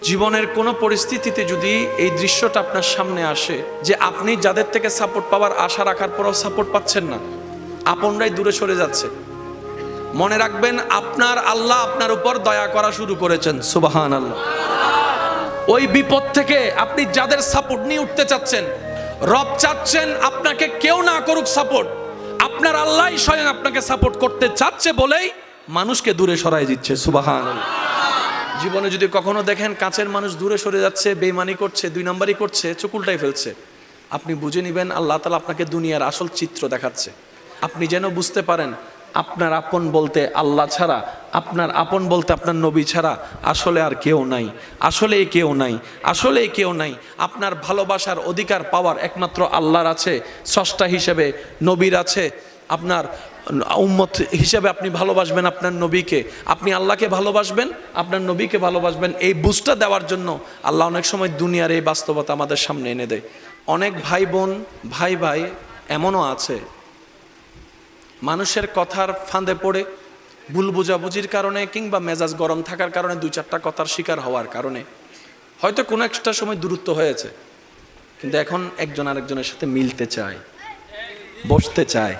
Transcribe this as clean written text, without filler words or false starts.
জীবনের কোনো পরিস্থিতিতে যদি এই দৃশ্যটা আপনার সামনে আসে যে আপনি যাদের থেকে সাপোর্ট পাওয়ার আশা রাখার পরেও সাপোর্ট পাচ্ছেন না, আপনরাই দূরে সরে যাচ্ছে, মনে রাখবেন আপনার আল্লাহ আপনার উপর দয়া করা শুরু করেছেন। সুবহানাল্লাহ। ওই বিপদ থেকে আপনি যাদের সাপোর্ট নিয়ে উঠতে চাচ্ছেন, রব চাচ্ছেন আপনাকে কেউ না করুক সাপোর্ট, আপনার আল্লাহই স্বয়ং আপনাকে সাপোর্ট করতে চাচ্ছে বলেই মানুষকে দূরে সরাই দিচ্ছে। সুবহানাল্লাহ। জীবনে যদি কখনো দেখেন কাছের মানুষ দূরে সরে যাচ্ছে, বেঈমানি করছে, দুই নাম্বারই করছে, চোখ উল্টাই ফেলছে, আপনি বুঝে নেবেন আল্লাহ তাআলা আপনাকে দুনিয়ার আসল চিত্র দেখাচ্ছে। আপনি যেন বুঝতে পারেন আপনার আপন বলতে আল্লাহ ছাড়া, আপনার আপন বলতে আপনার নবী ছাড়া আসলে আর কেউ নাই, আসলে কেউ নাই, আসলে কেউ নাই। আপনার ভালোবাসার অধিকার পাওয়ার একমাত্র আল্লাহর আছে, স্রষ্টা হিসেবে নবীর আছে। আপনার উম্মত হিসেবে আপনি ভালোবাসবেন আপনার নবীকে, আপনি আল্লাহকে ভালোবাসবেন, আপনার নবীকে ভালোবাসবেন। এই বুঝটা দেওয়ার জন্য আল্লাহ অনেক সময় দুনিয়ার এই বাস্তবতা আমাদের সামনে এনে দেয়। অনেক ভাই বোন, ভাই ভাই এমনও আছে মানুষের কথার ফাঁদে পড়ে, ভুল বোঝাবুঝির কারণে কিংবা মেজাজ গরম থাকার কারণে দুই চারটা কথার শিকার হওয়ার কারণে হয়তো কোনো একটা সময় দূরত্ব হয়েছে, কিন্তু এখন একজন আরেকজনের সাথে মিলতে চায়, বসতে চায়।